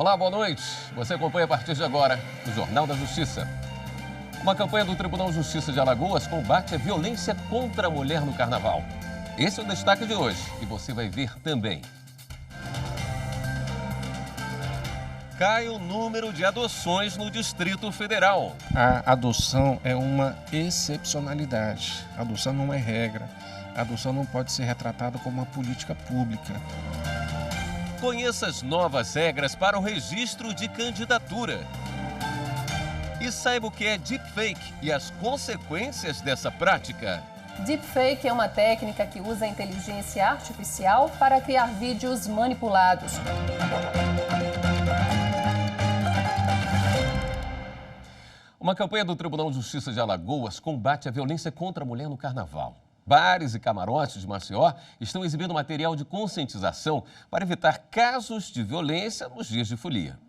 Olá, boa noite. Você acompanha a partir de agora o Jornal da Justiça. Uma campanha do Tribunal de Justiça de Alagoas combate a violência contra a mulher no Carnaval. Esse é o destaque de hoje e você vai ver também. Cai o número de adoções no Distrito Federal. A adoção é uma excepcionalidade. A adoção não é regra. A adoção não pode ser retratada como uma política pública. Conheça as novas regras para o registro de candidatura. E saiba o que é deepfake e as consequências dessa prática. Deepfake é uma técnica que usa a inteligência artificial para criar vídeos manipulados. Uma campanha do Tribunal de Justiça de Alagoas combate a violência contra a mulher no Carnaval. Bares e camarotes de Maceió estão exibindo material de conscientização para evitar casos de violência nos dias de folia.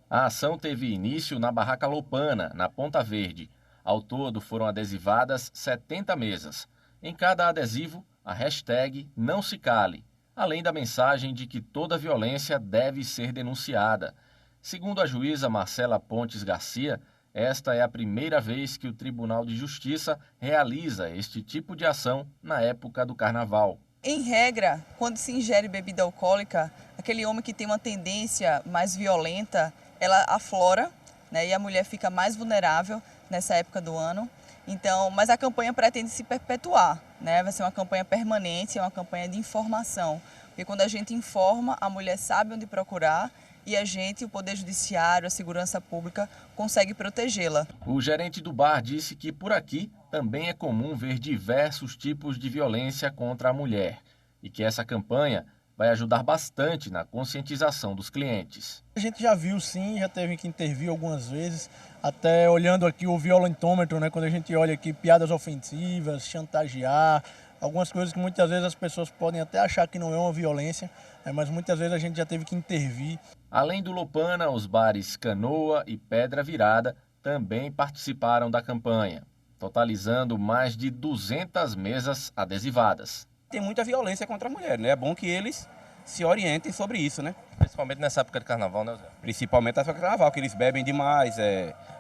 A ação teve início na Barraca Lopana, na Ponta Verde. Ao todo foram adesivadas 70 mesas. Em cada adesivo, a hashtag Não Se Cale, além da mensagem de que toda violência deve ser denunciada. Segundo a juíza Marcela Pontes Garcia, esta é a primeira vez que o Tribunal de Justiça realiza este tipo de ação na época do Carnaval. Em regra, quando se ingere bebida alcoólica, aquele homem que tem uma tendência mais violenta, ela aflora, né, e a mulher fica mais vulnerável nessa época do ano. Então, mas a campanha pretende se perpetuar, né? Vai ser uma campanha permanente, é uma campanha de informação. Porque quando a gente informa, a mulher sabe onde procurar e a gente, o Poder Judiciário, a Segurança Pública, consegue protegê-la. O gerente do bar disse que por aqui também é comum ver diversos tipos de violência contra a mulher e que essa campanha vai ajudar bastante na conscientização dos clientes. A gente já viu sim, já teve que intervir algumas vezes, até olhando aqui o violentômetro, né? Quando a gente olha aqui piadas ofensivas, chantagear, algumas coisas que muitas vezes as pessoas podem até achar que não é uma violência, mas muitas vezes a gente já teve que intervir. Além do Lopana, os bares Canoa e Pedra Virada também participaram da campanha, totalizando mais de 200 mesas adesivadas. Tem muita violência contra a mulher, né? É bom que eles se orientem sobre isso, né? Principalmente nessa época de carnaval, né, Zé? Principalmente nessa época de carnaval, que eles bebem demais,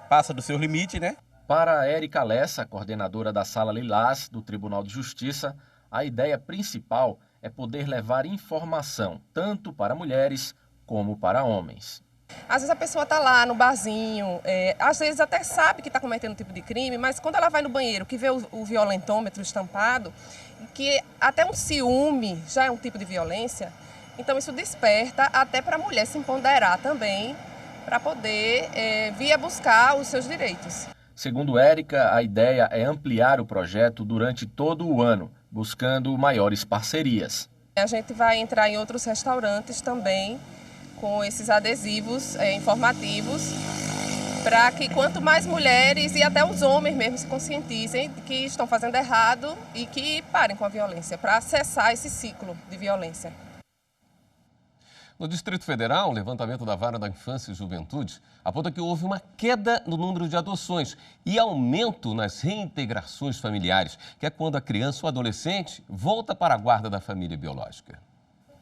passa do seu limite, né? Para a Érica Lessa, coordenadora da Sala Lilás do Tribunal de Justiça, a ideia principal é poder levar informação tanto para mulheres como para homens. Às vezes a pessoa está lá no barzinho, às vezes até sabe que está cometendo um tipo de crime, mas quando ela vai no banheiro, que vê o violentômetro estampado, que até um ciúme já é um tipo de violência, então isso desperta até para a mulher se empoderar também, para poder vir a buscar os seus direitos. Segundo Érica, a ideia é ampliar o projeto durante todo o ano, buscando maiores parcerias. A gente vai entrar em outros restaurantes também, com esses adesivos informativos, para que quanto mais mulheres e até os homens mesmo se conscientizem de que estão fazendo errado e que parem com a violência, para cessar esse ciclo de violência. No Distrito Federal, o levantamento da Vara da Infância e Juventude aponta que houve uma queda no número de adoções e aumento nas reintegrações familiares, que é quando a criança ou adolescente volta para a guarda da família biológica.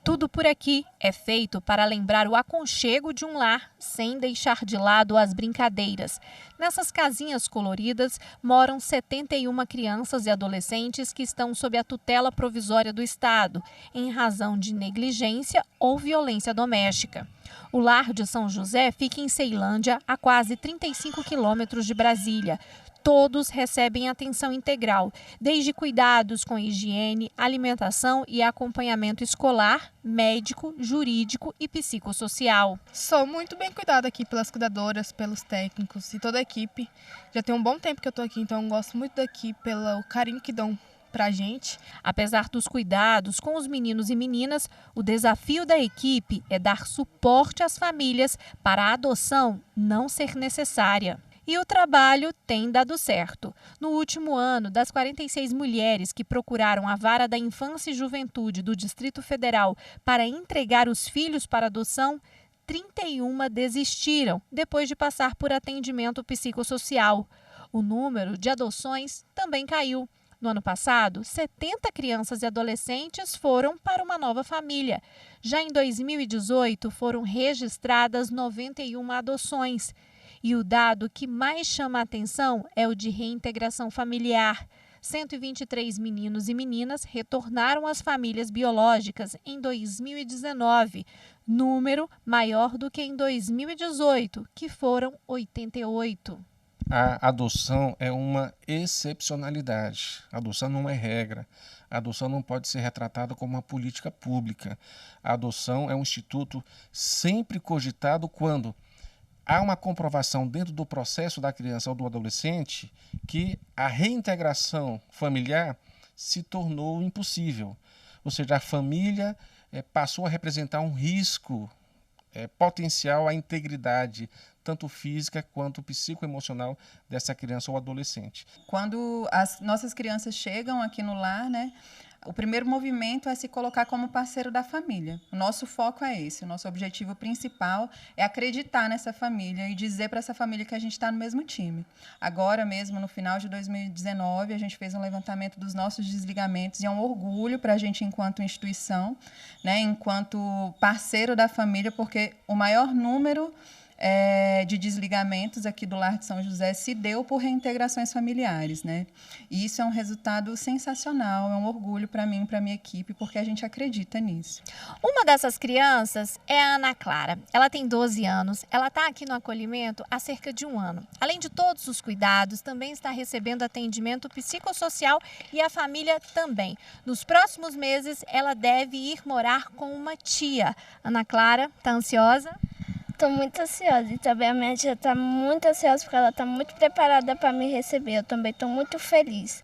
Tudo por aqui é feito para lembrar o aconchego de um lar, sem deixar de lado as brincadeiras. Nessas casinhas coloridas moram 71 crianças e adolescentes que estão sob a tutela provisória do Estado, em razão de negligência ou violência doméstica. O lar de São José fica em Ceilândia, a quase 35 quilômetros de Brasília. Todos recebem atenção integral, desde cuidados com higiene, alimentação e acompanhamento escolar, médico, jurídico e psicossocial. Sou muito bem cuidada aqui pelas cuidadoras, pelos técnicos e toda a equipe. Já tem um bom tempo que eu estou aqui, então eu gosto muito daqui pelo carinho que dão pra gente. Apesar dos cuidados com os meninos e meninas, o desafio da equipe é dar suporte às famílias para a adoção não ser necessária. E o trabalho tem dado certo. No último ano, das 46 mulheres que procuraram a Vara da Infância e Juventude do Distrito Federal para entregar os filhos para adoção, 31 desistiram depois de passar por atendimento psicossocial. O número de adoções também caiu. No ano passado, 70 crianças e adolescentes foram para uma nova família. Já em 2018, foram registradas 91 adoções. E o dado que mais chama a atenção é o de reintegração familiar. 123 meninos e meninas retornaram às famílias biológicas em 2019, número maior do que em 2018, que foram 88. A adoção é uma excepcionalidade. A adoção não é regra. A adoção não pode ser retratada como uma política pública. A adoção é um instituto sempre cogitado quando há uma comprovação dentro do processo da criança ou do adolescente que a reintegração familiar se tornou impossível. Ou seja, a família passou a representar um risco potencial à integridade, tanto física quanto psicoemocional dessa criança ou adolescente. Quando as nossas crianças chegam aqui no lar, né, o primeiro movimento é se colocar como parceiro da família. O nosso foco é esse, o nosso objetivo principal é acreditar nessa família e dizer para essa família que a gente está no mesmo time. Agora mesmo, no final de 2019, a gente fez um levantamento dos nossos desligamentos e é um orgulho para a gente enquanto instituição, né, enquanto parceiro da família, porque o maior número de desligamentos aqui do Lar de São José se deu por reintegrações familiares, né? E isso é um resultado sensacional, é um orgulho para mim e para minha equipe, porque a gente acredita nisso. Uma dessas crianças é a Ana Clara. Ela tem 12 anos, ela está aqui no acolhimento há cerca de 1 ano. Além de todos os cuidados, também está recebendo atendimento psicossocial e a família também. Nos próximos meses, ela deve ir morar com uma tia. Ana Clara, está ansiosa? Estou muito ansiosa e também a minha tia está muito ansiosa porque ela está muito preparada para me receber. Eu também estou muito feliz.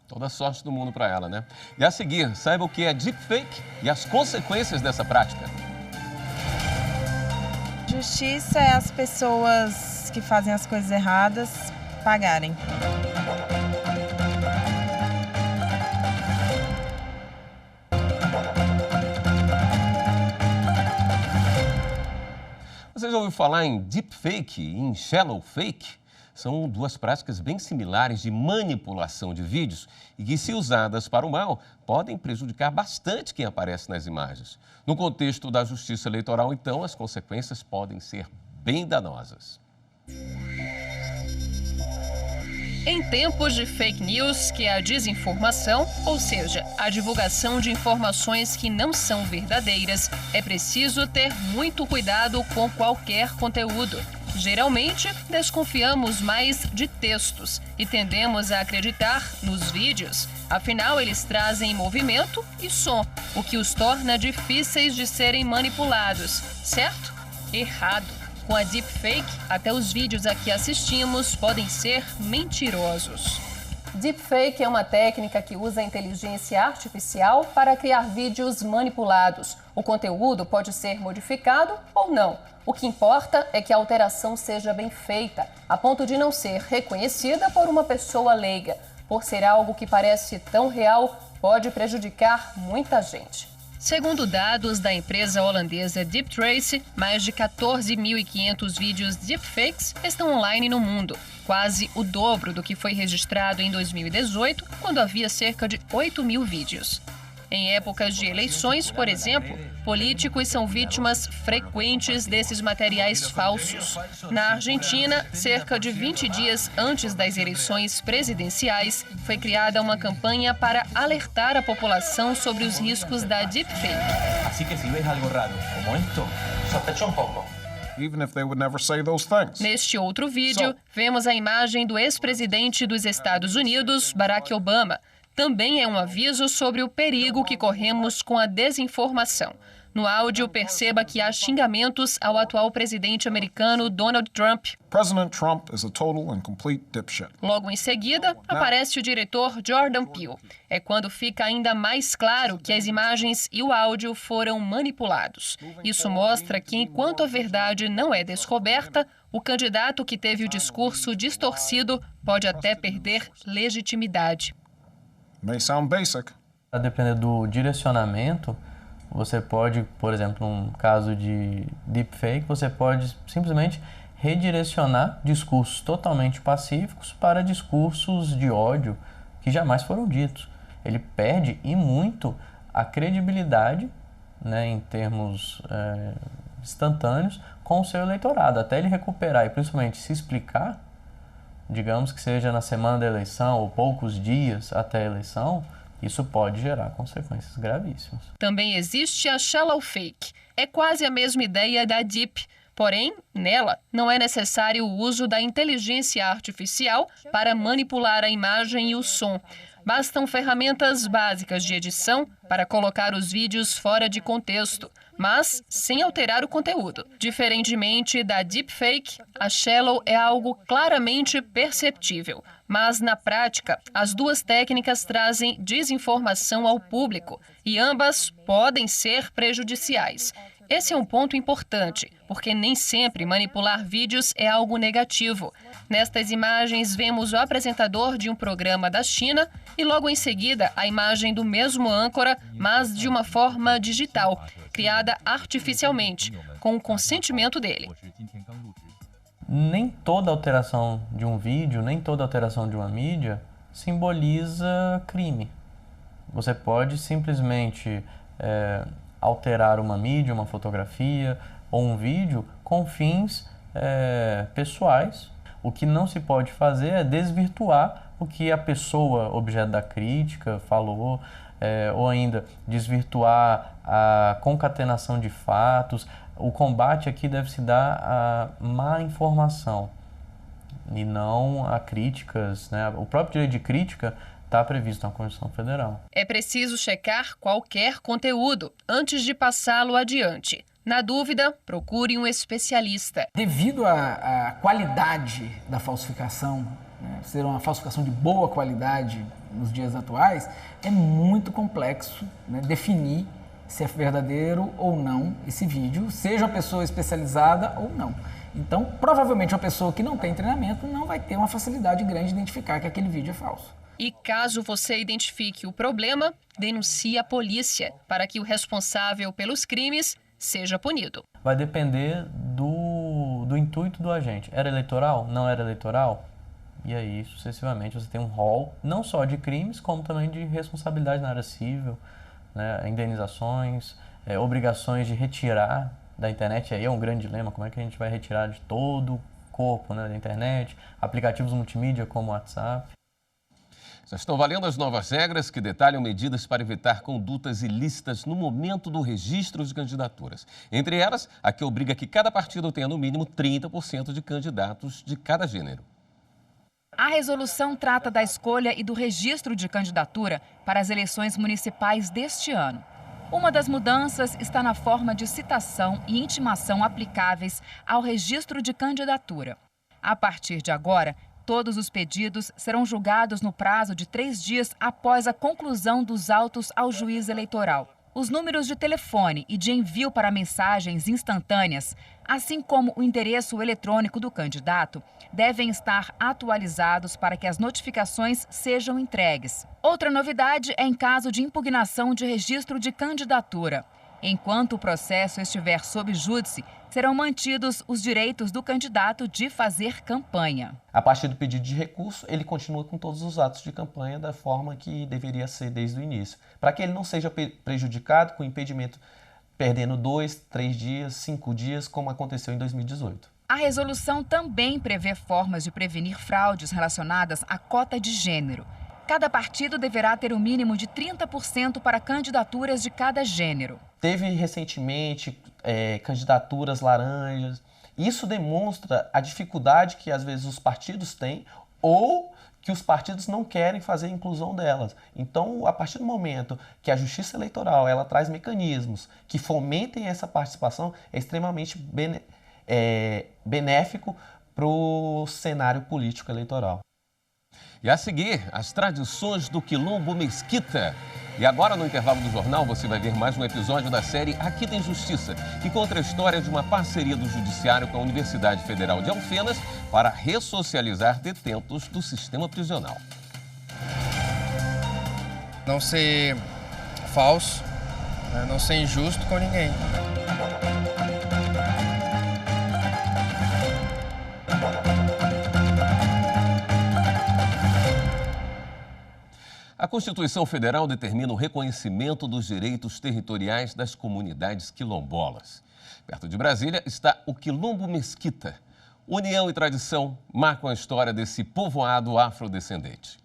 Toda a sorte do mundo para ela, né? E a seguir, saiba o que é deepfake e as consequências dessa prática. Justiça é as pessoas que fazem as coisas erradas pagarem. Você já ouviu falar em deepfake e em shallow fake? São duas práticas bem similares de manipulação de vídeos e que, se usadas para o mal, podem prejudicar bastante quem aparece nas imagens. No contexto da justiça eleitoral, então, as consequências podem ser bem danosas. Em tempos de fake news, que é a desinformação, ou seja, a divulgação de informações que não são verdadeiras, é preciso ter muito cuidado com qualquer conteúdo. Geralmente, desconfiamos mais de textos e tendemos a acreditar nos vídeos. Afinal, eles trazem movimento e som, o que os torna difíceis de serem manipulados. Certo? Errado. Com a deepfake, até os vídeos a que assistimos podem ser mentirosos. Deepfake é uma técnica que usa a inteligência artificial para criar vídeos manipulados. O conteúdo pode ser modificado ou não. O que importa é que a alteração seja bem feita, a ponto de não ser reconhecida por uma pessoa leiga. Por ser algo que parece tão real, pode prejudicar muita gente. Segundo dados da empresa holandesa DeepTrace, mais de 14.500 vídeos deepfakes estão online no mundo, quase o dobro do que foi registrado em 2018, quando havia cerca de 8.000 vídeos. Em épocas de eleições, por exemplo, políticos são vítimas frequentes desses materiais falsos. Na Argentina, cerca de 20 dias antes das eleições presidenciais, foi criada uma campanha para alertar a população sobre os riscos da deepfake. Assim que se vês algo raro, como isto, sospecha pouco. Even if they would never say those things. Neste outro vídeo, vemos a imagem do ex-presidente dos Estados Unidos, Barack Obama. Também é um aviso sobre o perigo que corremos com a desinformação. No áudio, perceba que há xingamentos ao atual presidente americano Donald Trump. President Trump is a total and complete dipshit. Logo em seguida, aparece o diretor Jordan Peele. É quando fica ainda mais claro que as imagens e o áudio foram manipulados. Isso mostra que, enquanto a verdade não é descoberta, o candidato que teve o discurso distorcido pode até perder legitimidade. May sound basic. A depender do direcionamento, você pode, por exemplo, num caso de deepfake, você pode simplesmente redirecionar discursos totalmente pacíficos para discursos de ódio que jamais foram ditos. Ele perde e muito a credibilidade, né, em termos instantâneos com o seu eleitorado, até ele recuperar e principalmente se explicar, digamos que seja na semana da eleição ou poucos dias até a eleição, isso pode gerar consequências gravíssimas. Também existe a shallow fake. É quase a mesma ideia da deep, porém, nela não é necessário o uso da inteligência artificial para manipular a imagem e o som. Bastam ferramentas básicas de edição para colocar os vídeos fora de contexto, mas sem alterar o conteúdo. Diferentemente da deepfake, a shallow é algo claramente perceptível. Mas, na prática, as duas técnicas trazem desinformação ao público e ambas podem ser prejudiciais. Esse é um ponto importante, porque nem sempre manipular vídeos é algo negativo. Nestas imagens, vemos o apresentador de um programa da China e logo em seguida a imagem do mesmo âncora, mas de uma forma digital, criada artificialmente, com o consentimento dele. Nem toda alteração de um vídeo, nem toda alteração de uma mídia simboliza crime. Você pode simplesmente alterar uma mídia, uma fotografia ou um vídeo com fins pessoais. O que não se pode fazer é desvirtuar o que a pessoa objeto da crítica falou, ou ainda desvirtuar a concatenação de fatos. O combate aqui deve se dar à má informação e não a críticas, né? O próprio direito de crítica está previsto na Constituição Federal. É preciso checar qualquer conteúdo antes de passá-lo adiante. Na dúvida, procure um especialista. Devido à qualidade da falsificação, né, ser uma falsificação de boa qualidade nos dias atuais, é muito complexo, né, definir se é verdadeiro ou não esse vídeo, seja a pessoa especializada ou não. Então, provavelmente, uma pessoa que não tem treinamento não vai ter uma facilidade grande de identificar que aquele vídeo é falso. E caso você identifique o problema, denuncie a polícia para que o responsável pelos crimes seja punido. Vai depender do intuito do agente. Era eleitoral? Não era eleitoral? E aí, sucessivamente, você tem um rol não só de crimes, como também de responsabilidade na área civil, né, indenizações, obrigações de retirar da internet. Aí é um grande dilema, como é que a gente vai retirar de todo o corpo, né, da internet, aplicativos multimídia como o WhatsApp. Já estão valendo as novas regras que detalham medidas para evitar condutas ilícitas no momento do registro de candidaturas. Entre elas, a que obriga que cada partido tenha no mínimo 30% de candidatos de cada gênero. A resolução trata da escolha e do registro de candidatura para as eleições municipais deste ano. Uma das mudanças está na forma de citação e intimação aplicáveis ao registro de candidatura. A partir de agora, todos os pedidos serão julgados no prazo de 3 dias após a conclusão dos autos ao juiz eleitoral. Os números de telefone e de envio para mensagens instantâneas, assim como o endereço eletrônico do candidato, devem estar atualizados para que as notificações sejam entregues. Outra novidade é em caso de impugnação de registro de candidatura. Enquanto o processo estiver sob júdice, serão mantidos os direitos do candidato de fazer campanha. A partir do pedido de recurso, ele continua com todos os atos de campanha da forma que deveria ser desde o início, para que ele não seja prejudicado com impedimento perdendo 2, 3 dias, 5 dias, como aconteceu em 2018. A resolução também prevê formas de prevenir fraudes relacionadas à cota de gênero. Cada partido deverá ter o mínimo de 30% para candidaturas de cada gênero. Teve recentemente candidaturas laranjas. Isso demonstra a dificuldade que às vezes os partidos têm ou que os partidos não querem fazer a inclusão delas. Então, a partir do momento que a Justiça Eleitoral ela traz mecanismos que fomentem essa participação, é extremamente benéfico para o cenário político eleitoral. E a seguir, as tradições do Quilombo Mesquita. E agora, no intervalo do jornal, você vai ver mais um episódio da série Aqui Tem Justiça, que conta a história de uma parceria do Judiciário com a Universidade Federal de Alfenas para ressocializar detentos do sistema prisional. Não ser falso, não ser injusto com ninguém. A Constituição Federal determina o reconhecimento dos direitos territoriais das comunidades quilombolas. Perto de Brasília está o Quilombo Mesquita. União e tradição marcam a história desse povoado afrodescendente.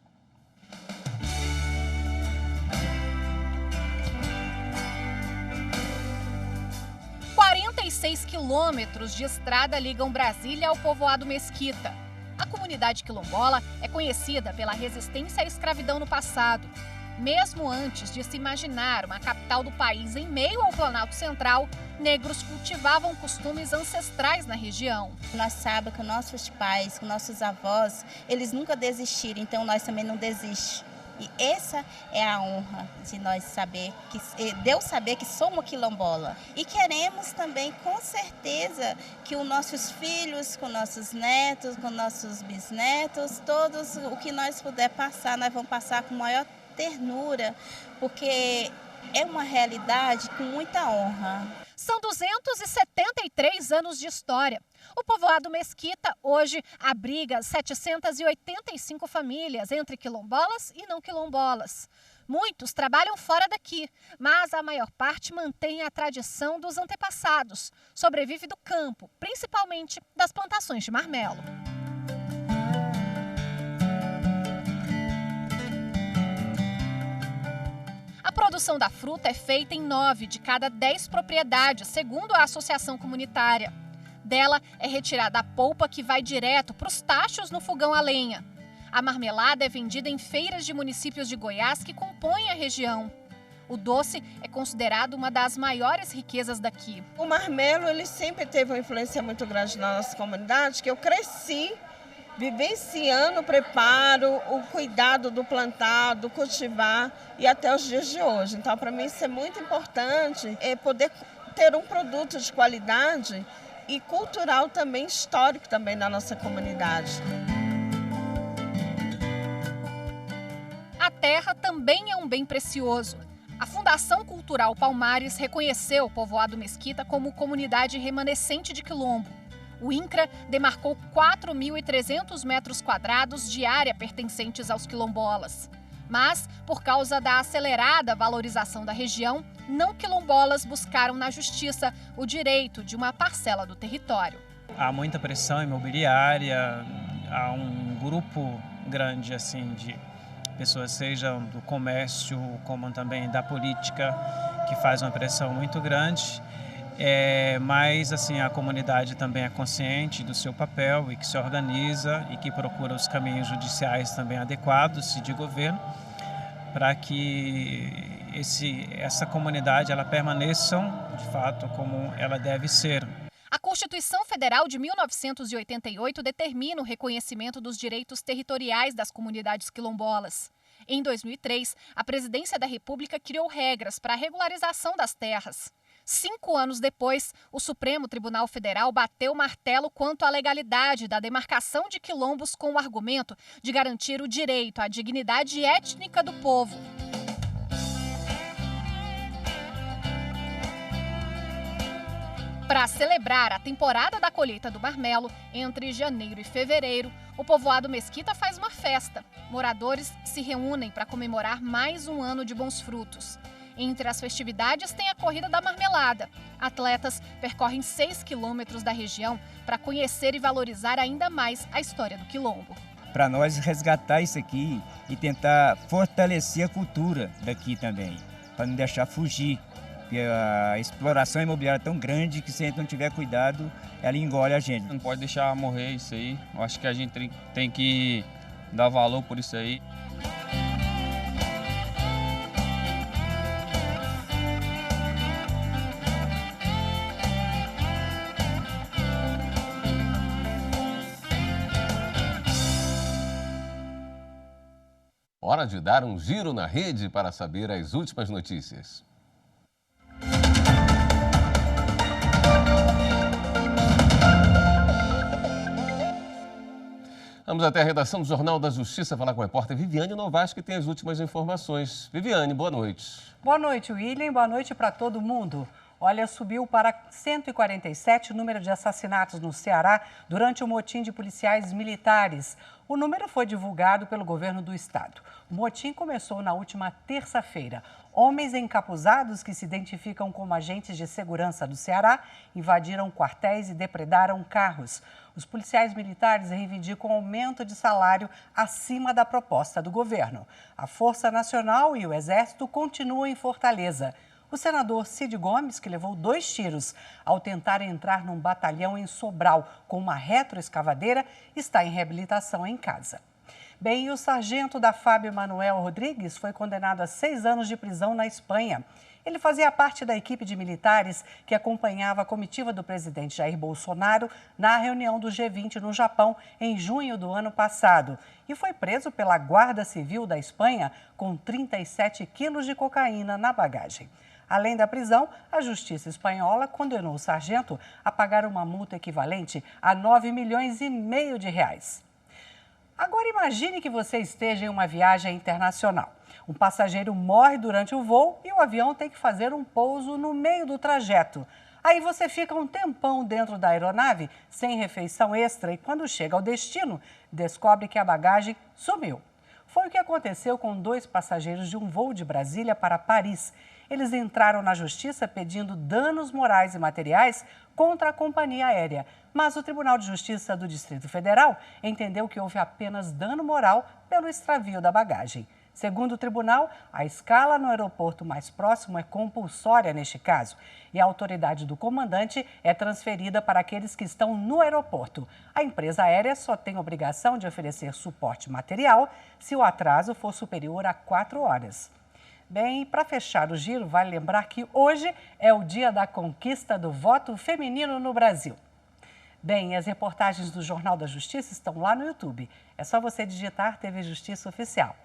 Quilômetros de estrada ligam Brasília ao povoado Mesquita. A comunidade quilombola é conhecida pela resistência à escravidão no passado. Mesmo antes de se imaginar uma capital do país em meio ao Planalto Central, negros cultivavam costumes ancestrais na região. Nós sabemos que nossos pais, que nossos avós, eles nunca desistiram, então nós também não desistimos. E essa é a honra de nós saber, Deus saber que somos quilombola. E queremos também, com certeza, que os nossos filhos, com nossos netos, com nossos bisnetos, todos o que nós puder passar, nós vamos passar com maior ternura, porque é uma realidade com muita honra. São 273 anos de história. O povoado Mesquita hoje abriga 785 famílias, entre quilombolas e não quilombolas. Muitos trabalham fora daqui, mas a maior parte mantém a tradição dos antepassados. Sobrevive do campo, principalmente das plantações de marmelo. A produção da fruta é feita em 9 de cada 10 propriedades, segundo a associação comunitária. Dela é retirada a polpa que vai direto para os tachos no fogão a lenha. A marmelada é vendida em feiras de municípios de Goiás que compõem a região. O doce é considerado uma das maiores riquezas daqui. O marmelo ele sempre teve uma influência muito grande na nossa comunidade, que eu cresci vivenciando o preparo, o cuidado do plantar, do cultivar e até os dias de hoje. Então, para mim, isso é muito importante, poder ter um produto de qualidade e cultural também, histórico também na nossa comunidade. A terra também é um bem precioso. A Fundação Cultural Palmares reconheceu o povoado Mesquita como comunidade remanescente de quilombo. O INCRA demarcou 4.300 metros quadrados de área pertencentes aos quilombolas. Mas, por causa da acelerada valorização da região, não quilombolas buscaram na justiça o direito de uma parcela do território. Há muita pressão imobiliária, há um grupo grande assim de pessoas, sejam do comércio como também da política, que faz uma pressão muito grande. Mas assim, a comunidade também é consciente do seu papel e que se organiza e que procura os caminhos judiciais também adequados e de governo para que essa comunidade ela permaneça de fato como ela deve ser. A Constituição Federal de 1988 determina o reconhecimento dos direitos territoriais das comunidades quilombolas. Em 2003, a Presidência da República criou regras para a regularização das terras. 5 anos depois, o Supremo Tribunal Federal bateu o martelo quanto à legalidade da demarcação de quilombos com o argumento de garantir o direito à dignidade étnica do povo. Para celebrar a temporada da colheita do marmelo, entre janeiro e fevereiro, o povoado Mesquita faz uma festa. Moradores se reúnem para comemorar mais um ano de bons frutos. Entre as festividades tem a Corrida da Marmelada. Atletas percorrem 6 quilômetros da região para conhecer e valorizar ainda mais a história do quilombo. Para nós resgatar isso aqui e tentar fortalecer a cultura daqui também, para não deixar fugir. Porque a exploração imobiliária é tão grande que se a gente não tiver cuidado, ela engole a gente. Não pode deixar morrer isso aí. Eu acho que a gente tem que dar valor por isso aí. Hora de dar um giro na rede para saber as últimas notícias. Vamos até a redação do Jornal da Justiça falar com a repórter Viviane Novaes, que tem as últimas informações. Viviane, boa noite. Boa noite, William. Boa noite para todo mundo. Olha, subiu para 147 o número de assassinatos no Ceará durante o motim de policiais militares. O número foi divulgado pelo governo do estado. O motim começou na última terça-feira. Homens encapuzados que se identificam como agentes de segurança do Ceará invadiram quartéis e depredaram carros. Os policiais militares reivindicam aumento de salário acima da proposta do governo. A Força Nacional e o Exército continuam em Fortaleza. O senador Cid Gomes, que levou 2 tiros ao tentar entrar num batalhão em Sobral com uma retroescavadeira, está em reabilitação em casa. Bem, e o sargento da FAB, Manuel Rodrigues, foi condenado a 6 anos de prisão na Espanha. Ele fazia parte da equipe de militares que acompanhava a comitiva do presidente Jair Bolsonaro na reunião do G20 no Japão em junho do ano passado. E foi preso pela Guarda Civil da Espanha com 37 quilos de cocaína na bagagem. Além da prisão, a Justiça Espanhola condenou o sargento a pagar uma multa equivalente a 9,5 milhões de reais. Agora imagine que você esteja em uma viagem internacional. Um passageiro morre durante o voo e o avião tem que fazer um pouso no meio do trajeto. Aí você fica um tempão dentro da aeronave, sem refeição extra, e quando chega ao destino, descobre que a bagagem sumiu. Foi o que aconteceu com 2 passageiros de um voo de Brasília para Paris. Eles entraram na justiça pedindo danos morais e materiais contra a companhia aérea. Mas o Tribunal de Justiça do Distrito Federal entendeu que houve apenas dano moral pelo extravio da bagagem. Segundo o tribunal, a escala no aeroporto mais próximo é compulsória neste caso e a autoridade do comandante é transferida para aqueles que estão no aeroporto. A empresa aérea só tem obrigação de oferecer suporte material se o atraso for superior a 4 horas. Bem, para fechar o giro, vale lembrar que hoje é o dia da conquista do voto feminino no Brasil. Bem, as reportagens do Jornal da Justiça estão lá no YouTube. É só você digitar TV Justiça Oficial.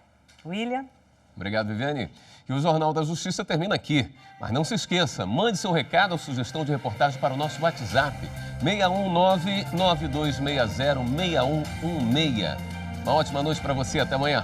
William? Obrigado, Viviane. E o Jornal da Justiça termina aqui. Mas não se esqueça, mande seu recado ou sugestão de reportagem para o nosso WhatsApp, 619-9260-6116. Uma ótima noite para você. Até amanhã.